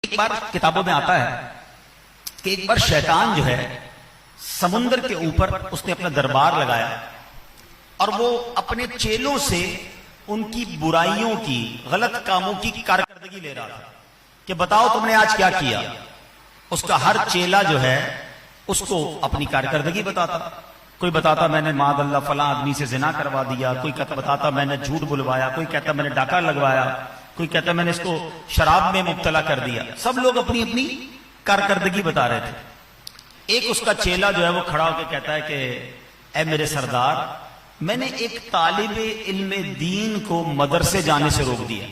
ایک بار کتابوں میں آتا ہے کہ ایک بار شیطان جو ہے سمندر کے اوپر اس نے اپنا دربار لگایا اور وہ اپنے چیلوں سے ان کی برائیوں کی، غلط کاموں کی کارکردگی لے رہا تھا کہ بتاؤ تم نے آج کیا کیا۔ اس کا ہر چیلا جو ہے اس کو اپنی کارکردگی بتاتا، کوئی بتاتا میں نے معاذ اللہ فلاں آدمی سے زنا کروا دیا، کوئی بتاتا میں نے جھوٹ بلوایا، کوئی کہتا میں نے ڈاکہ لگوایا، کوئی کہتا میں نے اس کو شراب میں مبتلا کر دیا۔ سب لوگ اپنی اپنی کارکردگی بتا رہے تھے۔ ایک اس کا چیلا جو ہے وہ کھڑا ہو کے کہتا ہے کہ اے میرے سردار، میں نے ایک طالب علم دین کو مدرسے جانے سے روک دیا۔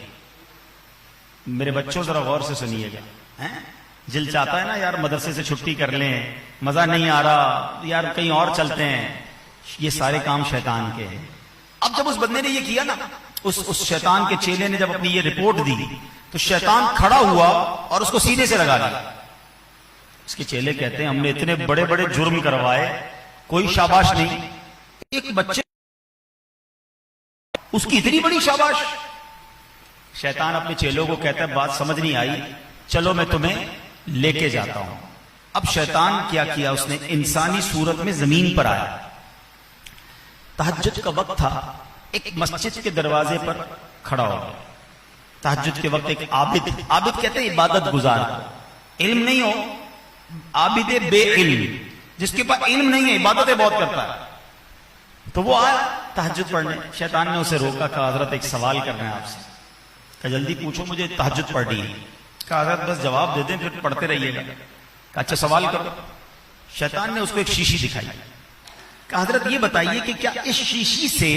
میرے بچوں ذرا غور سے سنیے گا، دل چاہتا ہے نا یار مدرسے سے چھٹی کر لیں، مزہ نہیں آ رہا یار کہیں اور چلتے ہیں۔ یہ سارے کام شیطان کے ہیں۔ اب جب اس بندے نے یہ کیا نا، اس شیطان کے چیلے نے جب اپنی یہ رپورٹ دی تو شیطان کھڑا ہوا اور اس کو سینے سے لگا دیا۔ اس کے چیلے کہتے ہیں ہم نے اتنے بڑے بڑے جرم کروائے، کوئی شاباش نہیں، ایک بچے اس کی اتنی بڑی شاباش۔ شیطان اپنے چیلوں کو کہتا ہے بات سمجھ نہیں آئی، چلو میں تمہیں لے کے جاتا ہوں۔ اب شیطان کیا کیا، اس نے انسانی صورت میں زمین پر آیا۔ تہجد کا وقت تھا، ایک مسجد کے دروازے پر کھڑا ہو گیا۔ تہجد کے وقت ایک عابد کہتے ہیں عبادت گزار، علم نہیں ہو، عابد بے علم، جس کے پاس علم نہیں ہے عبادتیں بہت کرتا ہے، تو وہ آیا تہجد پڑھنے۔ شیطان نے اسے روکا، کہا حضرت ایک سوال کرنا ہے آپ سے۔ کہا جلدی پوچھو، مجھے تہجد پڑھنی ہے۔ کہا حضرت بس جواب دے دیں پھر پڑھتے رہیے گا۔ کہا اچھا سوال کرو۔ شیطان نے اس کو ایک شیشی دکھائی۔ کہا حضرت یہ بتائیے کہ کیا اس شیشی سے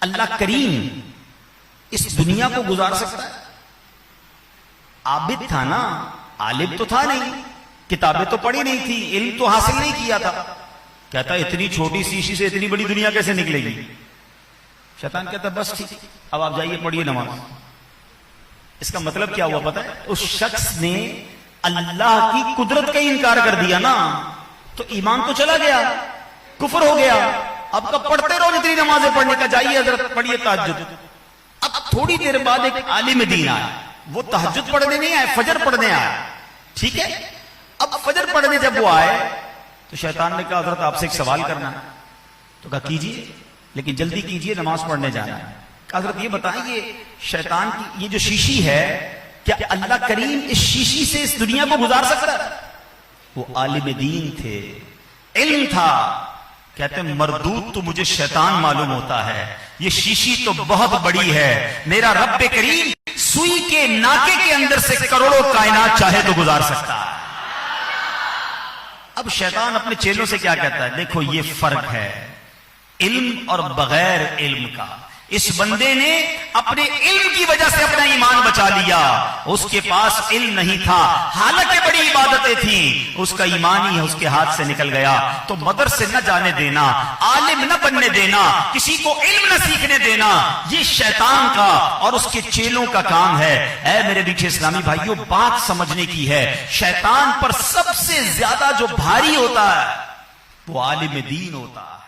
اللہ کریم اس دنیا کو گزار سکتا ہے؟ عابد تھا نا، عالم تو تھا نہیں، کتابیں تو پڑھی نہیں تھی، علم تو حاصل نہیں کیا تھا۔ کہتا اتنی چھوٹی شیشی سے اتنی بڑی دنیا کیسے نکلے گی؟ شیطان کہتا بس ٹھیک، اب آپ جائیے پڑھیے نماز۔ اس کا مطلب کیا ہوا پتہ ہے؟ اس شخص نے اللہ کی قدرت کا انکار کر دیا نا، تو ایمان تو چلا گیا، کفر ہو گیا۔ اب کب پڑھتے رہو جتنی نمازیں پڑھنے کا، جائیے حضرت پڑھیے تہجد۔ اب تھوڑی دیر بعد ایک عالم دین آیا، وہ تہجد پڑھنے نہیں آئے، فجر پڑھنے آیا، ٹھیک ہے؟ اب فجر پڑھنے جب وہ آئے تو شیطان نے کہا حضرت آپ سے ایک سوال کرنا ہے۔ تو کہا کیجئے، لیکن جلدی کیجئے، نماز پڑھنے جانا ہے۔ کہا حضرت یہ بتائیں یہ شیطان کی یہ جو شیشی ہے، کیا اللہ کریم اس شیشی سے اس دنیا کو گزار سکتا ہے؟ وہ عالم دین تھے، علم تھا۔ کہتے ہیں مردود تو مجھے شیطان معلوم ہوتا ہے، یہ شیشی تو بہت بڑی ہے، میرا رب کریم سوئی کے ناکے کے اندر سے کروڑوں کائنات چاہے تو گزار سکتا ہے۔ اب شیطان اپنے چیلوں سے کیا کہتا ہے؟ دیکھو یہ فرق ہے علم اور بغیر علم کا۔ اس بندے نے اپنے علم کی وجہ سے اپنا ایمان بچا لیا، اس کے پاس علم نہیں تھا، حالانکہ بڑی عبادتیں تھیں، اس کا ایمان ہی اس کے ہاتھ سے نکل گیا۔ تو مدرسے نہ جانے دینا، عالم نہ بننے دینا، کسی کو علم نہ سیکھنے دینا، یہ شیطان کا اور اس کے چیلوں کا کام ہے۔ اے میرے میٹھے اسلامی بھائیوں، بات سمجھنے کی ہے، شیطان پر سب سے زیادہ جو بھاری ہوتا ہے وہ عالم دین ہوتا ہے۔